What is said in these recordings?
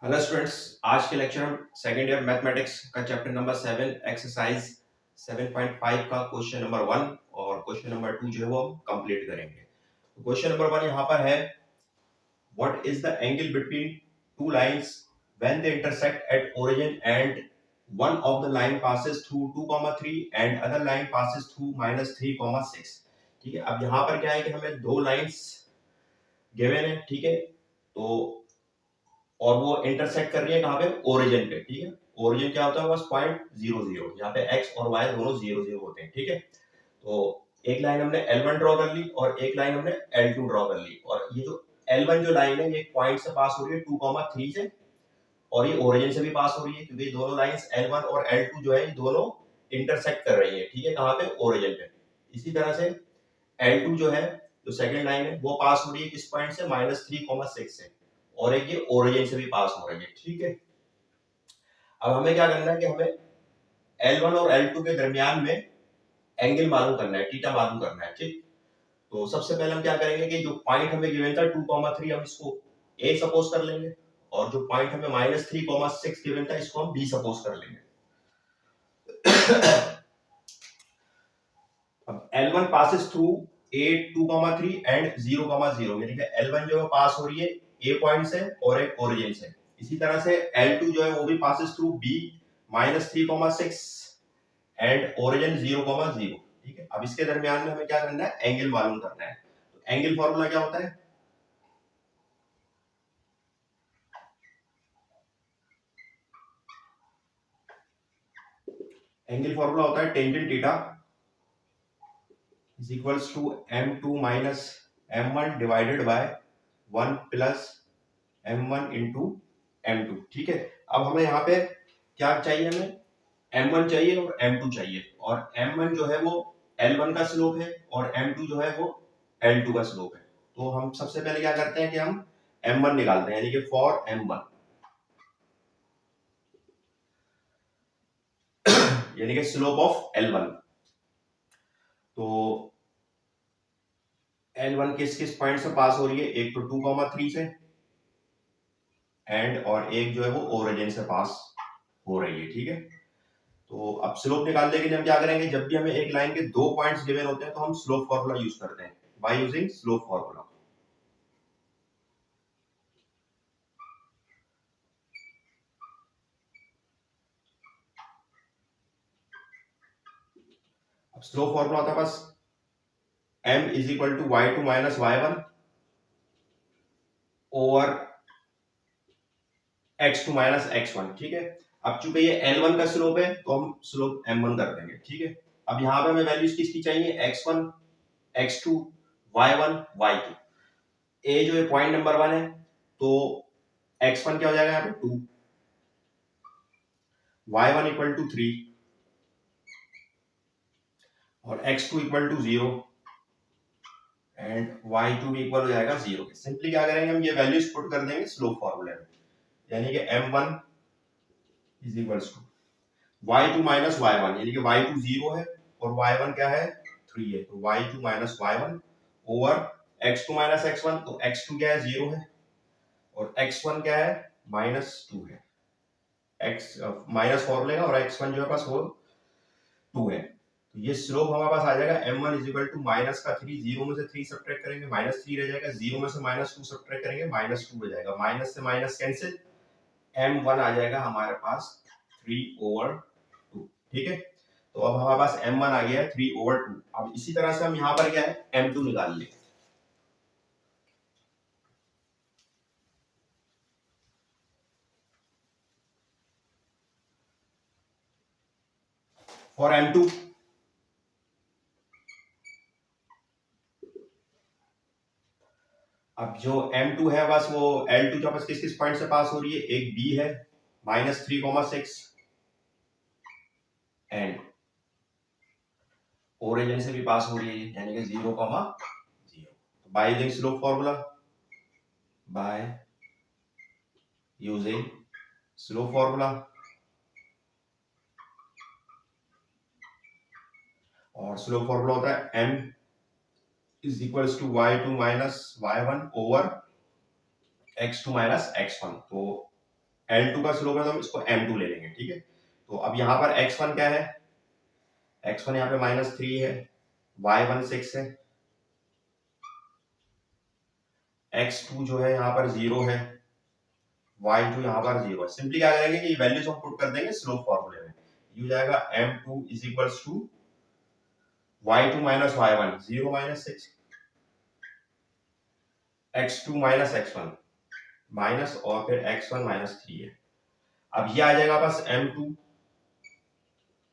Hello students, आज के lecture हम सेकेंड ईयर मैथमेटिक्स का चैप्टर नंबर 7 एक्सरसाइज 7.5 का क्वेश्चन नंबर 1 और क्वेश्चन नंबर 2 जो है वो हम कंप्लीट करेंगे। तो क्वेश्चन नंबर 1 यहाँ पर है, what is the angle between two lines when they intersect at origin and one of the line passes through 2,3 and other line passes through -3,6। ठीक है, अब यहाँ पर क्या है कि हमें दो लाइंस गिवन है। ठीक है, तो और वो इंटरसेक्ट कर रही है कहाँ पे, ओरिजिन पे। ठीक है, ओरिजिन क्या होता है, बस .00, यहाँ पे x और y दोनों 0 0 होते हैं। ठीक है, तो एक लाइन हमने L1 ड्रॉ कर ली और एक लाइन हमने L2 ड्रॉ कर ली, और ये जो L1 जो लाइन है ये पॉइंट से पास हो रही है 2,3 से, और ये ओरिजिन से भी पास हो रही है, क्योंकि दोनों लाइंस L1 और L2 जो है ये दोनों इंटरसेक्ट कर रही है। ठीक है, कहाँ पे, ओरिजिन पे। इसी तरह से L2 जो है, जो सेकंड लाइन है, वो पास हो रही है किस पॉइंट से, -3,6 से, और एक ये ओरिजिन से भी पास हो रही है। ठीक है, अब हमें क्या करना है कि हमें L1 और L2 के दरमियान में एंगल मालूम करना है, थीटा मालूम करना है। ठीक, तो सबसे पहले हम क्या करेंगे कि जो पॉइंट हमें गिवन था 2,3, हम इसको A सपोज कर लेंगे, और जो पॉइंट हमें -3,6 गिवन था इसको हम B सपोज कर लेंगे। अब L1 passes through A 2,3 and 0,0, यानी कि L1 जो है पास हो रही है A पॉइंट से और एक ओरिजिन से। इसी तरह से L2 जो है वो भी passes through B -3,6 and origin 0,0। ठीक है, अब इसके दरमियान में हमें क्या करना है, एंगल मालूम करना है। तो एंगल फॉर्मूला क्या होता है, एंगल फॉर्मूला होता है tangent theta is equals to m2 minus m1 divided by 1 plus m1 into m2। ठीक है, अब हमें यहाँ पे क्या चाहिए, हमें m1 चाहिए और m2 चाहिए, और m1 जो है वो L1 का स्लोप है और m2 जो है वो L2 का स्लोप है। तो हम सबसे पहले क्या करते हैं कि हम m1 निकालते हैं, यानी कि फॉर m1, यानी कि स्लोप ऑफ L1। तो L1 किस किस पॉइंट से पास हो रही है, एक तो 2,3 से एंड, और एक जो है वो ओरिजिन से पास हो रही है। ठीक है, तो अब स्लोप निकालने के लिए हम क्या करेंगे, जब भी हमें एक लाइन के दो पॉइंट्स गिवन होते हैं तो हम स्लोप फॉर्मूला यूज करते हैं, बाय यूजिंग स्लोप फॉर्मूला। अब स्लोप फॉर्मूला होता है बस m is equal to y2 minus y1 over x2 minus x1। ठीक है, अब चूंकि ये L1 का स्लोप है तो हम स्लोप m1 कर देंगे। ठीक है, अब यहाँ पे हमें वैल्यूज किसकी चाहिए, x1 x2 y1 y2। ए जो है पॉइंट नंबर 1 है, तो x1 क्या हो जाएगा यहाँ पे 2, y1 इक्वल टू 3 और x2 equal to 0 and y2 भी इक्वल हो जाएगा 0 के। सिंपली क्या करेंगे, हम ये वैल्यूज पुट कर देंगे स्लोप फॉर्मूले में, यानी कि m1 is equals to y2 minus y1, यानी कि y2 0 है और y1 क्या है 3 है, तो y2 minus y1 over x2 minus x1, तो x2 क्या है 0 है और x1 क्या है -2 है, x माइनस फॉर्मूले का, और x1 जो है पास वो 2 है। तो ये स्लोप हमारे पास आ जाएगा m1 is equal to minus का 3, 0 में से 3 सब्ट्रैक्ट करेंगे -3 रह जाएगा, 0 में से -2 सब्ट्रैक्ट करेंगे -2 हो जाएगा, माइनस से माइनस कैंसिल, m1 आ जाएगा हमारे पास 3/2। ठीक है, तो अब हमारे पास m1 आ गया है 3/2। अब इसी तरह से हम यहाँ पर क्या है m2 निकाल लें। फॉर m2, अब जो m2 है बस वो L2 के पास किस किस पॉइंट से पास हो रही है, एक b है -3,6 एंड ओरिजिन से भी पास हो रही है, यानी कि 0,0। By using slope formula, by using slope formula, और स्लोप फॉर्मूला होता है m is equals to y2 minus y1 over x2 minus x1। तो L2 का स्लोप है तो हम इसको M2 ले लेंगे, ठीक है। तो अब यहाँ पर x1 क्या है, x1 यहाँ पे -3 है, y1 6 है, x2 जो है यहाँ पर 0 है, y2 यहाँ पर 0 है। सिंपली क्या करेंगे कि वैल्यूज हम पुट कर देंगे स्लोप फॉर्मूले में। ये हो जाएगा m2 is equals to y2 minus y1 0 minus 6 x2 minus x1 minus और फिर x1 माइनस 3 है। अब ये आ जाएगा बस m2,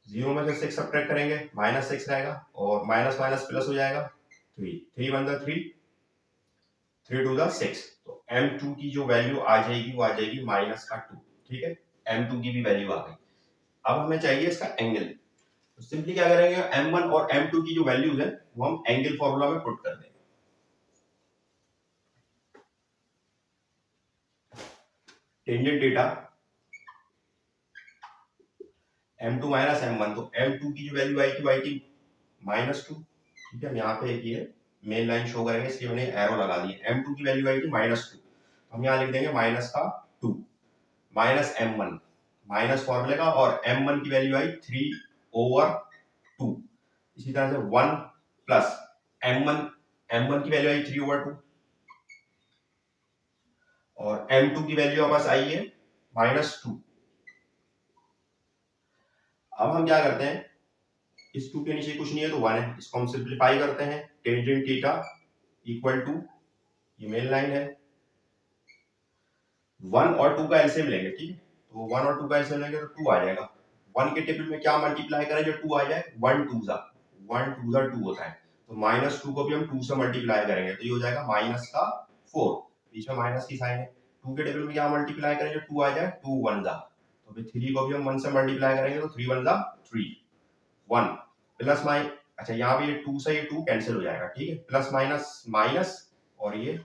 0 में से 6 सब्ट्रैक्ट करेंगे -6 रहेगा और माइनस माइनस प्लस हो जाएगा 3 3 1 3 3 2 6। तो m2 की जो वैल्यू आ जाएगी वो आ जाएगी -2, ठीक है। m2 की भी वैल्यू आ गई। अब हमें चाहिए इसका एंगल। तो सिंपली क्या करेंगे, m1 और m2 की जो वैल्यूज है वो हम एंगल फॉर्मूला में पुट कर देंगे। Tangent theta m2 minus m1, तो m2 की जो वैल्यू आई थी y की -2, ठीक है। हम यहाँ पे ये मेन लाइन शो करेंगे इसलिए मैंने एरो लगा दी। m2 की वैल्यू आई थी -2, हम यहाँ लिख देंगे -2 माइनस m1 माइनस फॉर्मूले का, और m1 की वैल्यू आई 3/2। इसी तरह से 1 प्लस m1 की वैल्यू आई 3/2 और m2 की वैल्यू वापस आई है -2। अब हम क्या करते हैं, इस 2 के नीचे कुछ नहीं है तो 1 है, इसको हम सिंप्लीफाई करते हैं। टेंजेंट थीटा इक्वल टू, ये मेन लाइन है, 1 और 2 का एलसीएम लेंगे, ठीक है। तो 1 और 2 का एलसीएम लेंगे तो 2 आ जाएगा। 1 के टेबल में क्या मल्टीप्लाई करें जो 2 आ जाए, 1 2 जा 2 होता है, तो -2 को भी हम 2 से मल्टीप्लाई करेंगे तो ये हो जाएगा -4, बीच में माइनस की साइन है। 2 के टेबल में क्या मल्टीप्लाई करें जो 2 आ जाए, 2 1 जा, तो फिर 3 को भी हम 1 से मल्टीप्लाई करेंगे तो 3 1 जा 3, 1 प्लस माइनस, अच्छा यहाँ पे ये 2 से ये 2 कैंसिल हो जाएगा, ठीक है, प्लस माइनस माइनस और ये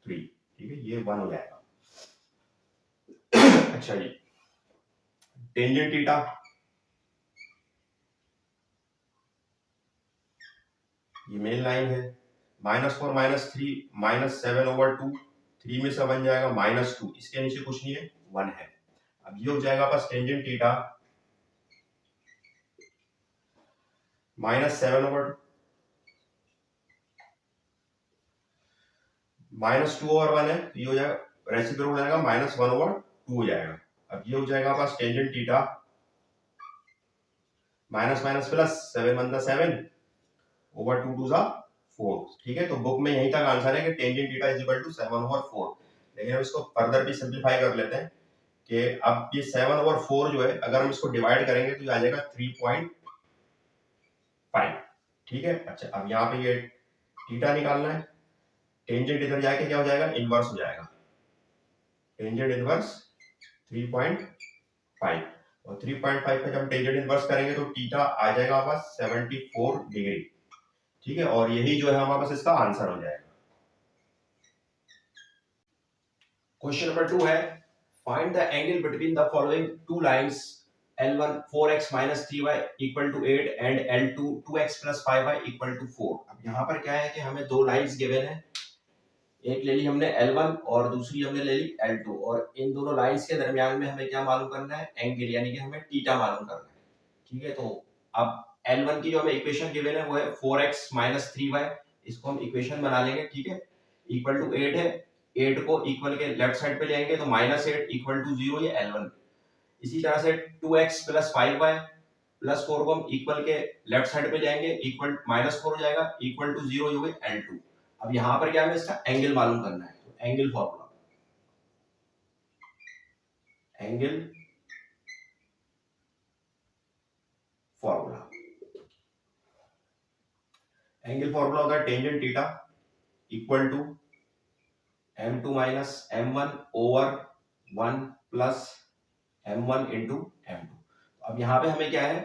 3, ठीक है, ये 1 हो जाएगा। अच्छा जी, टेंजेंट थीटा ये मेन लाइन है, -4 -3 -7/2, 3 में से बन जाएगा -2, इसके नीचे कुछ नहीं है 1 है। अब ये हो जाएगा बस टेंजेंट थीटा -7/2 -2/1 है, तो ये हो जाएगा रेसिप्रोकल हो जाएगा -1/2 हो जाएगा। अब ये हो जाएगा बस tangent theta minus minus plus 7 1 7 over 2 2 4, ठीक है। तो बुक में यहीं तक आंसर है कि tangent theta is equal to 7/4, लेकिन हम इसको फर्दर भी सिंपलीफाई कर लेते हैं कि अब ये 7/4 जो है अगर हम इसको डिवाइड करेंगे तो ये आ जाएगा 3.5, ठीक है। अच्छा अब यहाँ पे ये थीटा निकालना है, टेंजेंट इधर जाके क्या हो जाएगा, इनवर्स हो जाएगा, टेंजेंट इनवर्स 3.5, और 3.5 पे जब टेंजेंट इनवर्स करेंगे तो थीटा आ जाएगा बस 74 डिग्री, ठीक है। और यही जो है हमारे पास इसका आंसर हो जाएगा। क्वेश्चन नंबर 2 है, find the angle between the following two lines L1 4x minus 3y equal to 8 and L2 2x plus 5y equal to 4। अब यहाँ पर क्या है कि हमें दो लाइंस गिवन है, एक ले ली हमने L1 और दूसरी हमने ले ली L2, और इन दोनों लाइंस के दरमियान में हमें क्या मालूम करना है, एंगल, यानी कि हमें थीटा मालूम करना है, ठीक है। तो अब L1 की जो हमें इक्वेशन गिवन है वो है 4x minus 3y, इसको हम इक्वेशन बना लेंगे, ठीक है, इक्वल टू 8 है, 8 को इक्वल के लेफ्ट साइड पे ले आएंगे तो -8 इक्वल टू 0, ये L1। इसी तरह से 2x प्लस 5y प्लस 4 को हम इक्वल के लेफ्ट साइड पे जाएंगे, इक्वल -4 हो जाएगा, इक्वल टू 0 हो गई L2। अब यहाँ पर क्या हमें इसका एंगल मालूम करना है, तो angle formula, angle formula angle formula होगा tangent theta equal to m2 minus m1 over 1 plus m1 into m2। अब यहाँ पे हमें क्या है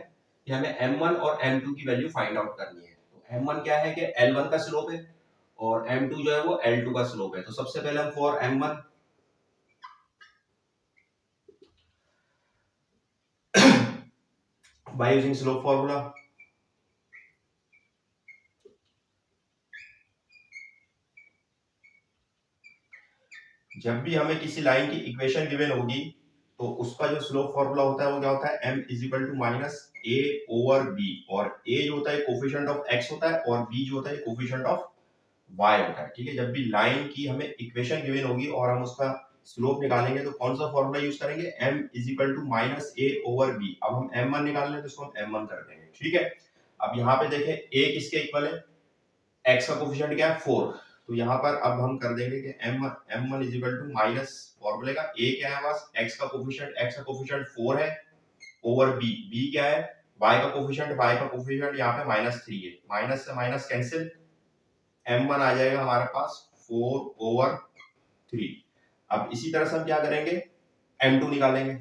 कि हमें m1 और m2 की वैल्यू फाइंड आउट करनी है। तो m1 क्या है कि L1 का स्लोप है और m2 जो है वो L2 का स्लोप है। तो सबसे पहले हम for m1 bye using slope formula, जब भी हमें किसी लाइन की इक्वेशन गिवन होगी तो उसका जो स्लोप फॉर्मूला होता है वो क्या होता है, m is equal to minus a over b, और a जो होता है कोफिशिएंट ऑफ x होता है और b जो होता है कोफिशिएंट ऑफ y होता है। ठीक है, जब भी लाइन की हमें इक्वेशन गिवन होगी और हम उसका स्लोप निकालेंगे तो कौन सा फॉर्मूला यूज करेंगे, m is equal to minus a over b। अब हम m1 निकाल लें तो इसको हम m1 कर देंगे। ठीक है, अब यहाँ पे देखें a किसके इक्वल है, x का कोफिशिएंट क्या है 4, तो यहाँ पर अब हम कर देंगे कि m1 is equal to minus फॉर्मूले का a क्या है पास, x का कोफिशिएंट 4 है ओवर b क्या है, y का कोफिशिएंट यहाँ पे -3 है, माइनस से माइनस कैंसिल, m1 आ जाएगा हमारे पास 4 ओवर 3। अब इसी तरह से हम क्या करेंगे, m2 निकालेंगे।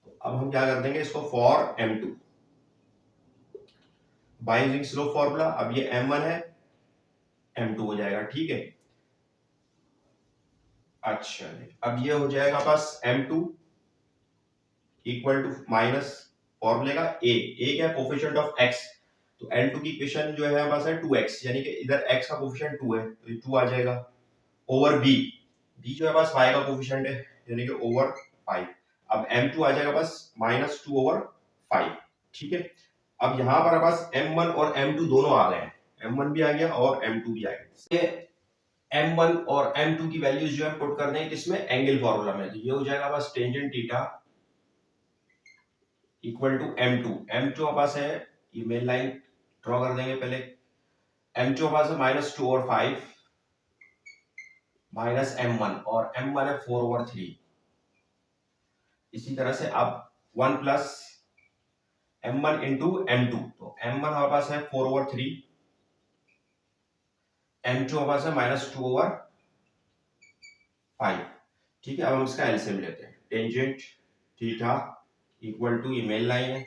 तो अब हम क्या कर देंगे इसको, for m2 bye using slope formula. अब ये m1 है, m2 हो जाएगा। ठीक है, अच्छा अब ये हो जाएगा बस m2 इक्वल टू माइनस फॉर्मूले का a क्या है कोफिशिएंट ऑफ x, तो L2 की इक्वेशन जो है बस है 2x, यानी कि इधर x का कोफिशिएंट 2 है तो ये 2 आ जाएगा, ओवर b जो है बस y का कोफिशिएंट है यानी कि ओवर 5। अब m2 आ जाएगा बस -2 ओवर 5। ठीक है, अब यहाँ पर बस m1 और m2 दोनों आ गए हैं, m1 भी आ गया और m2 भी आ गया। ये m1 और m2 की वैल्यूज जो है पुट कर देंगे किसमें, एंगल फॉर्मूला में, तो ये हो जाएगा बस tangent theta equal to m2 पास है, ये मेन लाइन ड्रॉ कर देंगे पहले, m2 पास है -2 और 5 माइनस m1, और m1 है 4 ओवर 3। इसी तरह से अब 1 प्लस m1 इंटू m2, तो m1 हमारे पास है 4 ओवर 3, m2 हमारे पास है -2 ओवर 5। ठीक है, अब हम इसका एलसीएम लेते हैं, टेंजेंट थीटा इक्वल टू, ये मेन लाइन है,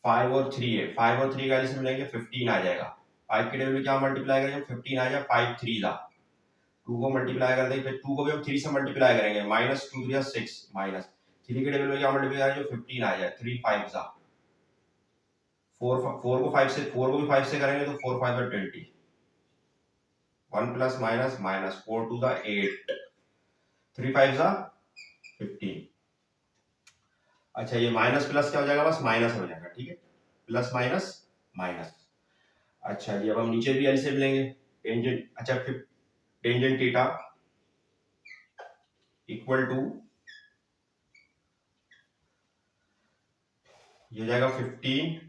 5 और 3 है, 5 और 3 का एलसीएम लेंगे 15 आ जाएगा, 5 के टेबल में क्या मल्टीप्लाई करेंगे, 15 आ जाए, 5 3 दा 2 को मल्टीप्लाई कर देंगे, फिर 2 को भी हम 3 से मल्टीप्लाई करेंगे, -2 3 6, माइनस 3 के टेबल में क्या मल्टीप्लाई करेंगे, 15 आ जाए, 3 5 दा 4 को 5 से, 4 को भी 5 से करेंगे तो 4 5 20, 1 प्लस माइनस माइनस 4 2 दा 8, 3 5 दा 15। अच्छा ये माइनस प्लस क्या हो जाएगा, बस माइनस हो जाएगा। ठीक है, प्लस माइनस माइनस। अच्छा जी, अब हम नीचे भी एलसीएम लेंगे, टेंजेंट, अच्छा फिर टेंजेंट थीटा इक्वल टू, ये हो जाएगा 15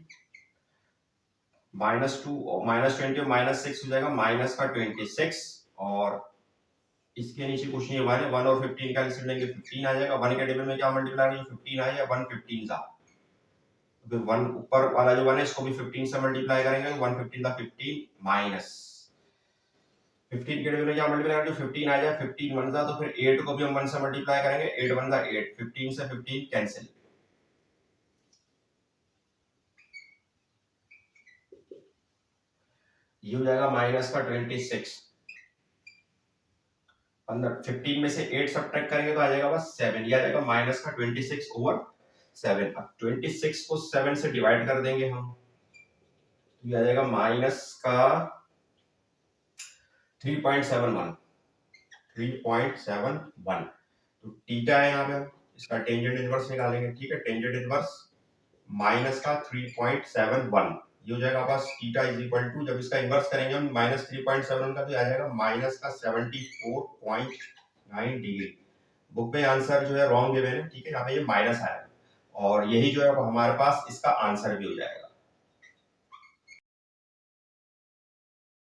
-2 और -20 और -6 हो जाएगा, माइनस का 26, और इसके नीचे कुछ नहीं है, 1 है, 1 और 15 का एलसीएम लेंगे 15 आ जाएगा, 1 के टेबल में क्या मल्टीप्लाई करेंगे, 15 आ जाएगा, 1 15 सा, फिर 1 ऊपर वाला जो 1 है इसको भी 15 से मल्टीप्लाई करेंगे तो 1 15 का 15 माइनस 15 के टेबल में क्या मल्टीप्लाई करेंगे, 15 आ जाए, 15 1 सा, तो फिर 8 को भी हम 1 से मल्टीप्लाई करेंगे, 8 1 सा 8, 15 से 15 कैंसिल, ये हो जाएगा माइनस का 26, 15 में से 8 सब्ट्रैक्ट करेंगे तो आ जाएगा बस 7, ये आ जाएगा माइनस का 26 ओवर 7। अब 26 को 7 से डिवाइड कर देंगे हम, तो ये आ जाएगा माइनस का 3.71, 3.71। तो थीटा है यहाँ पे, इसका टेंजेंट इनवर्स निकालेंगे। ठीक है, टेंजेंट इनवर्स माइनस का 3.71, ये हो जाएगा बस थीटा इज इक्वल टू, जब इसका इनवर्स करेंगे हम -3.7 का, तो आ जाएगा माइनस का 74.9 डिग्री। बुक में आंसर जो है रॉन्ग गिवन है। ठीक है, यहाँ पे ये माइनस आया और यही जो है हमारे पास इसका आंसर भी हो जाएगा।